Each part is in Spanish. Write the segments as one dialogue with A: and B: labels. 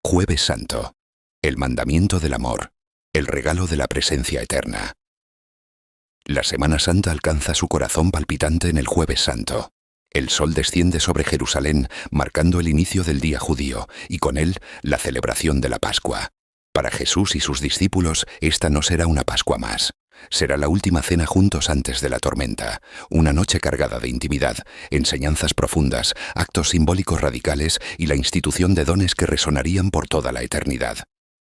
A: Jueves Santo. El mandamiento del amor. El regalo de la presencia eterna. La Semana Santa alcanza su corazón palpitante en el Jueves Santo. El sol desciende sobre Jerusalén, marcando el inicio del día judío, y con él la celebración de la Pascua. Para Jesús y sus discípulos, esta no será una Pascua más. Será la última cena juntos antes de la tormenta, una noche cargada de intimidad, enseñanzas profundas, actos simbólicos radicales y la institución de dones que resonarían por toda la eternidad.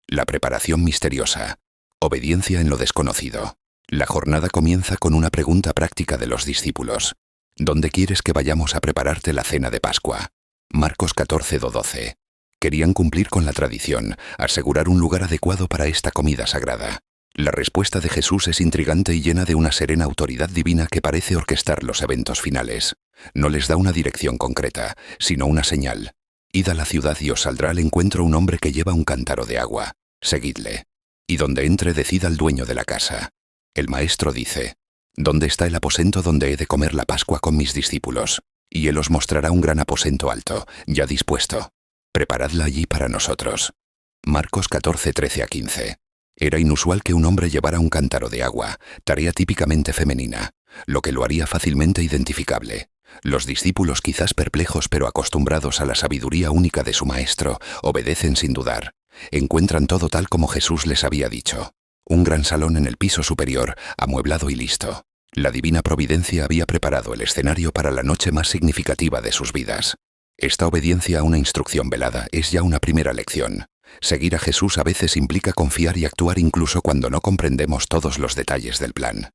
A: La preparación misteriosa. Obediencia en lo desconocido. La jornada comienza con una pregunta práctica de los discípulos. ¿Dónde quieres que vayamos a prepararte la cena de Pascua? Marcos 14:12. Querían cumplir con la tradición, asegurar un lugar adecuado para esta comida sagrada. La respuesta de Jesús es intrigante y llena de una serena autoridad divina que parece orquestar los eventos finales. No les da una dirección concreta, sino una señal. Id a la ciudad y os saldrá al encuentro un hombre que lleva un cántaro de agua. Seguidle. Y donde entre decida al dueño de la casa. El maestro dice: ¿Dónde está el aposento donde he de comer la Pascua con mis discípulos? Y él os mostrará un gran aposento alto, ya dispuesto. Preparadla allí para nosotros. Marcos 14:13-15. Era inusual que un hombre llevara un cántaro de agua, tarea típicamente femenina, lo que lo haría fácilmente identificable. Los discípulos, quizás perplejos pero acostumbrados a la sabiduría única de su maestro, obedecen sin dudar. Encuentran todo tal como Jesús les había dicho. Un gran salón en el piso superior, amueblado y listo. La divina providencia había preparado el escenario para la noche más significativa de sus vidas. Esta obediencia a una instrucción velada es ya una primera lección. Seguir a Jesús a veces implica confiar y actuar incluso cuando no comprendemos todos los detalles del plan.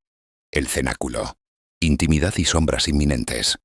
A: El cenáculo. Intimidad y sombras inminentes.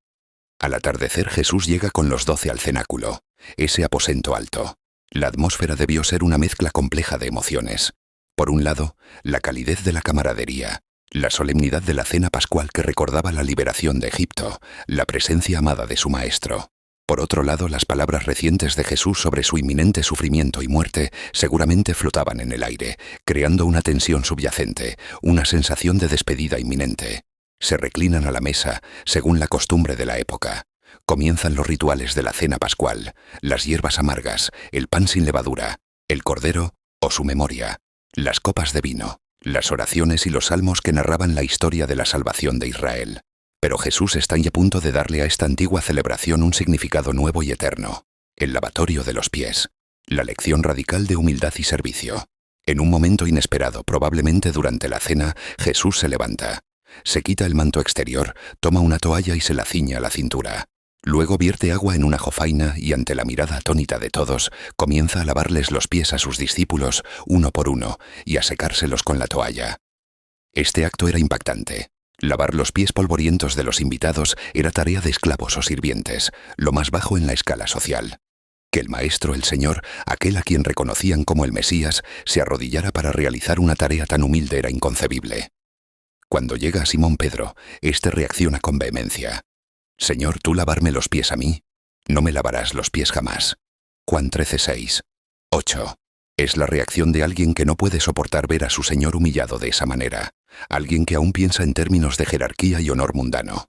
A: Al atardecer Jesús llega con los 12 al cenáculo, ese aposento alto. La atmósfera debió ser una mezcla compleja de emociones. Por un lado, la calidez de la camaradería, la solemnidad de la cena pascual que recordaba la liberación de Egipto, la presencia amada de su maestro. Por otro lado, las palabras recientes de Jesús sobre su inminente sufrimiento y muerte seguramente flotaban en el aire, creando una tensión subyacente, una sensación de despedida inminente. Se reclinan a la mesa, según la costumbre de la época. Comienzan los rituales de la cena pascual, las hierbas amargas, el pan sin levadura, el cordero o su memoria, las copas de vino, las oraciones y los salmos que narraban la historia de la salvación de Israel. Pero Jesús está ya a punto de darle a esta antigua celebración un significado nuevo y eterno. El lavatorio de los pies. La lección radical de humildad y servicio. En un momento inesperado, probablemente durante la cena, Jesús se levanta. Se quita el manto exterior, toma una toalla y se la ciñe a la cintura. Luego vierte agua en una jofaina y ante la mirada atónita de todos, comienza a lavarles los pies a sus discípulos, uno por uno, y a secárselos con la toalla. Este acto era impactante. Lavar los pies polvorientos de los invitados era tarea de esclavos o sirvientes, lo más bajo en la escala social. Que el Maestro, el Señor, aquel a quien reconocían como el Mesías, se arrodillara para realizar una tarea tan humilde era inconcebible. Cuando llega a Simón Pedro, éste reacciona con vehemencia. «Señor, ¿tú lavarme los pies a mí? No me lavarás los pies jamás». Juan 13:6. 8. Es la reacción de alguien que no puede soportar ver a su Señor humillado de esa manera, alguien que aún piensa en términos de jerarquía y honor mundano.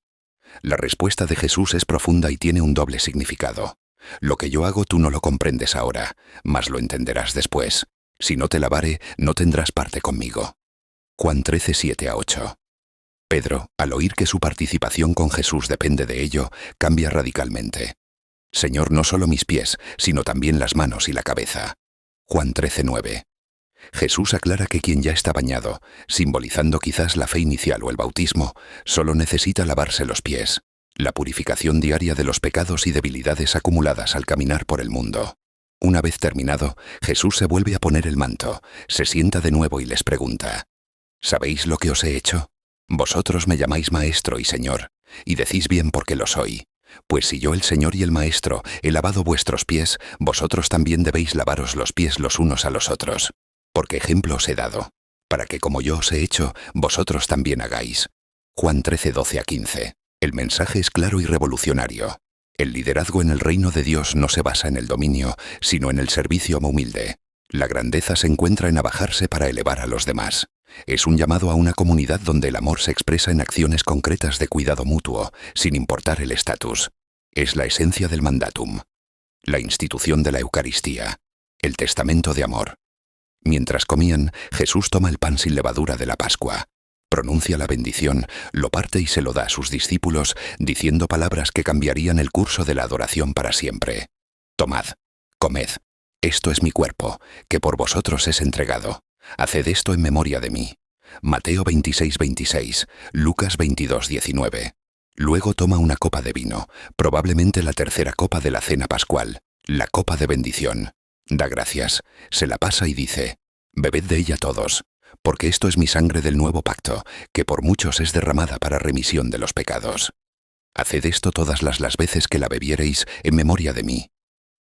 A: La respuesta de Jesús es profunda y tiene un doble significado. Lo que yo hago tú no lo comprendes ahora, mas lo entenderás después. Si no te lavare, no tendrás parte conmigo. Juan 13:7-8. Pedro, al oír que su participación con Jesús depende de ello, cambia radicalmente. «Señor, no solo mis pies, sino también las manos y la cabeza». Juan 13:9. Jesús aclara que quien ya está bañado, simbolizando quizás la fe inicial o el bautismo, solo necesita lavarse los pies, la purificación diaria de los pecados y debilidades acumuladas al caminar por el mundo. Una vez terminado, Jesús se vuelve a poner el manto, se sienta de nuevo y les pregunta: «¿Sabéis lo que os he hecho? Vosotros me llamáis Maestro y Señor, y decís bien porque lo soy. Pues si yo, el Señor y el Maestro, he lavado vuestros pies, vosotros también debéis lavaros los pies los unos a los otros. Porque ejemplo os he dado, para que como yo os he hecho, vosotros también hagáis». Juan 13:12-15. El mensaje es claro y revolucionario. El liderazgo en el reino de Dios no se basa en el dominio, sino en el servicio humilde. La grandeza se encuentra en abajarse para elevar a los demás. Es un llamado a una comunidad donde el amor se expresa en acciones concretas de cuidado mutuo, sin importar el estatus. Es la esencia del mandatum. La institución de la Eucaristía. El testamento de amor. Mientras comían, Jesús toma el pan sin levadura de la Pascua. Pronuncia la bendición, lo parte y se lo da a sus discípulos, diciendo palabras que cambiarían el curso de la adoración para siempre. Tomad, comed. Esto es mi cuerpo, que por vosotros es entregado. Haced esto en memoria de mí. Mateo 26:26, Lucas 22:19. Luego toma una copa de vino, probablemente la tercera copa de la cena pascual, la copa de bendición. Da gracias, se la pasa y dice: bebed de ella todos, porque esto es mi sangre del nuevo pacto, que por muchos es derramada para remisión de los pecados. Haced esto todas las veces que la bebiereis en memoria de mí.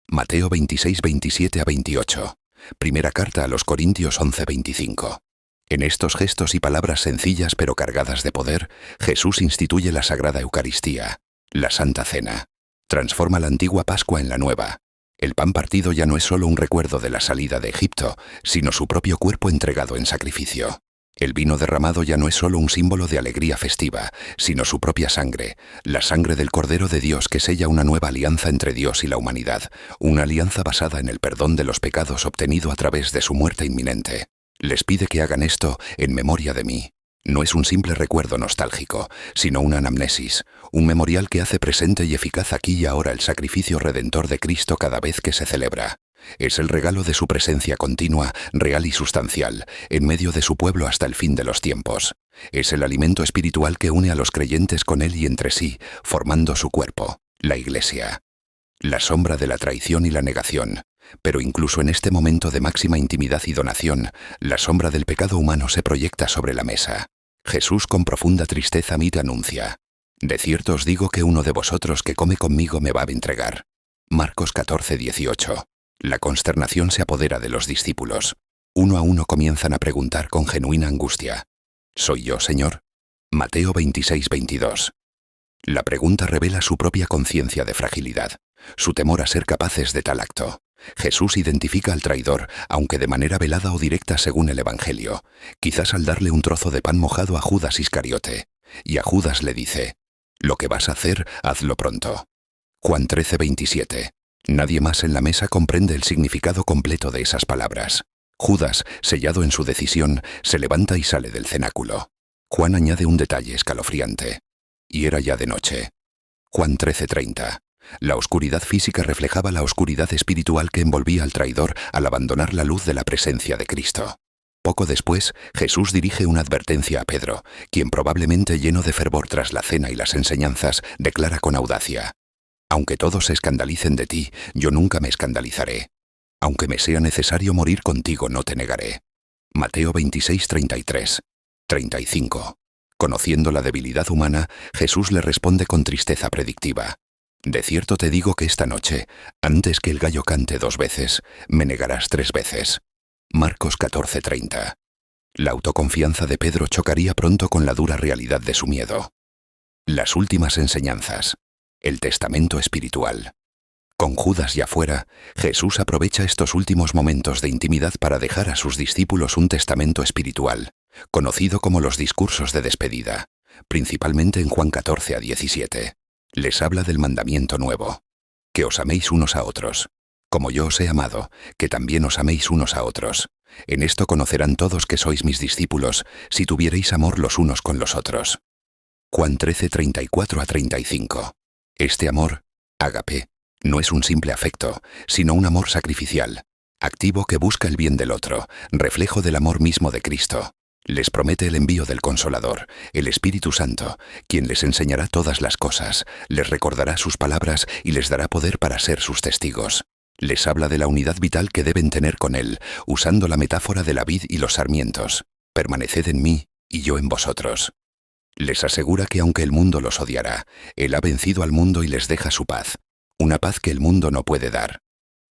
A: Mateo 26:27-28. Primera carta a los Corintios 11:25. En estos gestos y palabras sencillas pero cargadas de poder, Jesús instituye la Sagrada Eucaristía, la Santa Cena. Transforma la antigua Pascua en la nueva. El pan partido ya no es solo un recuerdo de la salida de Egipto, sino su propio cuerpo entregado en sacrificio. El vino derramado ya no es solo un símbolo de alegría festiva, sino su propia sangre, la sangre del Cordero de Dios que sella una nueva alianza entre Dios y la humanidad, una alianza basada en el perdón de los pecados obtenido a través de su muerte inminente. Les pide que hagan esto en memoria de mí. No es un simple recuerdo nostálgico, sino una anamnesis, un memorial que hace presente y eficaz aquí y ahora el sacrificio redentor de Cristo cada vez que se celebra. Es el regalo de su presencia continua, real y sustancial, en medio de su pueblo hasta el fin de los tiempos. Es el alimento espiritual que une a los creyentes con Él y entre sí, formando su cuerpo, la Iglesia. La sombra de la traición y la negación. Pero incluso en este momento de máxima intimidad y donación, la sombra del pecado humano se proyecta sobre la mesa. Jesús con profunda tristeza mira anuncia: de cierto os digo que uno de vosotros que come conmigo me va a entregar. Marcos 14:18. La consternación se apodera de los discípulos. Uno a uno comienzan a preguntar con genuina angustia: ¿soy yo, Señor? Mateo 26:22. La pregunta revela su propia conciencia de fragilidad, su temor a ser capaces de tal acto. Jesús identifica al traidor, aunque de manera velada o directa según el Evangelio, quizás al darle un trozo de pan mojado a Judas Iscariote, y a Judas le dice: lo que vas a hacer, hazlo pronto. Juan 13:27. Nadie más en la mesa comprende el significado completo de esas palabras. Judas, sellado en su decisión, se levanta y sale del cenáculo. Juan añade un detalle escalofriante: y era ya de noche. Juan 13:30. La oscuridad física reflejaba la oscuridad espiritual que envolvía al traidor al abandonar la luz de la presencia de Cristo. Poco después, Jesús dirige una advertencia a Pedro, quien probablemente lleno de fervor tras la cena y las enseñanzas, declara con audacia: aunque todos se escandalicen de ti, yo nunca me escandalizaré. Aunque me sea necesario morir contigo, no te negaré. Mateo 26:33, 35. Conociendo la debilidad humana, Jesús le responde con tristeza predictiva: de cierto te digo que esta noche, antes que el gallo cante 2 veces, me negarás 3 veces. Marcos 14:30. La autoconfianza de Pedro chocaría pronto con la dura realidad de su miedo. Las últimas enseñanzas. El testamento espiritual. Con Judas ya fuera, Jesús aprovecha estos últimos momentos de intimidad para dejar a sus discípulos un testamento espiritual, conocido como los discursos de despedida, principalmente en Juan 14:17. Les habla del mandamiento nuevo: que os améis unos a otros. Como yo os he amado, que también os améis unos a otros. En esto conocerán todos que sois mis discípulos, si tuviereis amor los unos con los otros. Juan 13:34-35. Este amor, ágape, no es un simple afecto, sino un amor sacrificial, activo que busca el bien del otro, reflejo del amor mismo de Cristo. Les promete el envío del Consolador, el Espíritu Santo, quien les enseñará todas las cosas, les recordará sus palabras y les dará poder para ser sus testigos. Les habla de la unidad vital que deben tener con Él, usando la metáfora de la vid y los sarmientos: permaneced en mí y yo en vosotros. Les asegura que aunque el mundo los odiará, Él ha vencido al mundo y les deja su paz, una paz que el mundo no puede dar.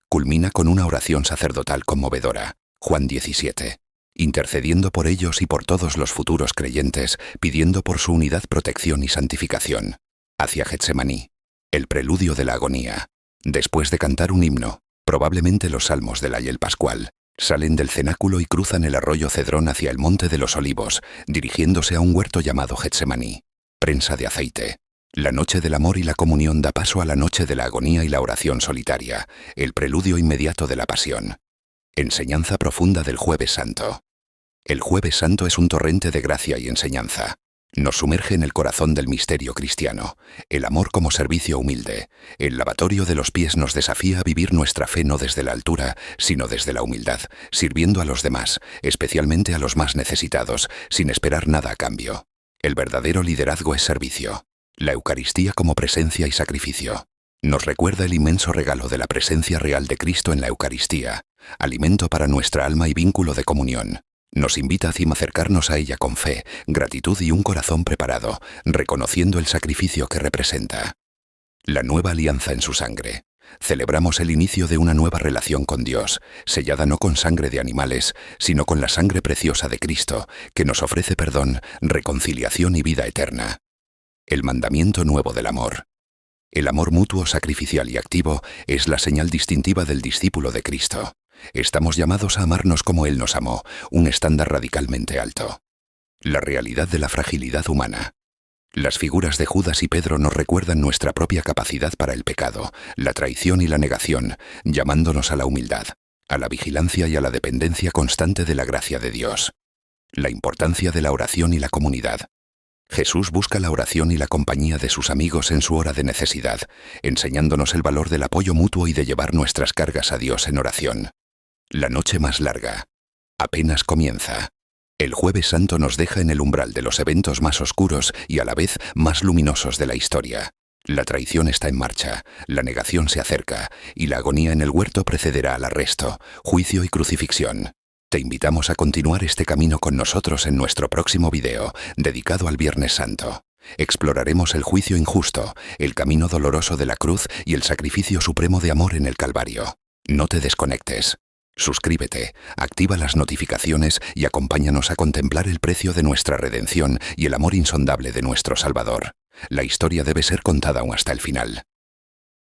A: Culmina con una oración sacerdotal conmovedora, Juan 17. Intercediendo por ellos y por todos los futuros creyentes, pidiendo por su unidad, protección y santificación. Hacia Getsemaní, el preludio de la agonía. Después de cantar un himno, probablemente los salmos del Ayel Pascual, salen del cenáculo y cruzan el arroyo Cedrón hacia el Monte de los Olivos, dirigiéndose a un huerto llamado Getsemaní. Prensa de aceite. La noche del amor y la comunión da paso a la noche de la agonía y la oración solitaria, el preludio inmediato de la pasión. Enseñanza profunda del Jueves Santo. El Jueves Santo es un torrente de gracia y enseñanza. Nos sumerge en el corazón del misterio cristiano. El amor como servicio humilde. El lavatorio de los pies nos desafía a vivir nuestra fe no desde la altura, sino desde la humildad, sirviendo a los demás, especialmente a los más necesitados, sin esperar nada a cambio. El verdadero liderazgo es servicio. La Eucaristía como presencia y sacrificio. Nos recuerda el inmenso regalo de la presencia real de Cristo en la Eucaristía, alimento para nuestra alma y vínculo de comunión. Nos invita a acercarnos a ella con fe, gratitud y un corazón preparado, reconociendo el sacrificio que representa. La nueva alianza en su sangre. Celebramos el inicio de una nueva relación con Dios, sellada no con sangre de animales, sino con la sangre preciosa de Cristo, que nos ofrece perdón, reconciliación y vida eterna. El mandamiento nuevo del amor. El amor mutuo, sacrificial y activo es la señal distintiva del discípulo de Cristo. Estamos llamados a amarnos como Él nos amó, un estándar radicalmente alto. La realidad de la fragilidad humana. Las figuras de Judas y Pedro nos recuerdan nuestra propia capacidad para el pecado, la traición y la negación, llamándonos a la humildad, a la vigilancia y a la dependencia constante de la gracia de Dios. La importancia de la oración y la comunidad. Jesús busca la oración y la compañía de sus amigos en su hora de necesidad, enseñándonos el valor del apoyo mutuo y de llevar nuestras cargas a Dios en oración. La noche más larga. Apenas comienza. El Jueves Santo nos deja en el umbral de los eventos más oscuros y a la vez más luminosos de la historia. La traición está en marcha, la negación se acerca y la agonía en el huerto precederá al arresto, juicio y crucifixión. Te invitamos a continuar este camino con nosotros en nuestro próximo video, dedicado al Viernes Santo. Exploraremos el juicio injusto, el camino doloroso de la cruz y el sacrificio supremo de amor en el Calvario. No te desconectes. Suscríbete, activa las notificaciones y acompáñanos a contemplar el precio de nuestra redención y el amor insondable de nuestro Salvador. La historia debe ser contada aún hasta el final.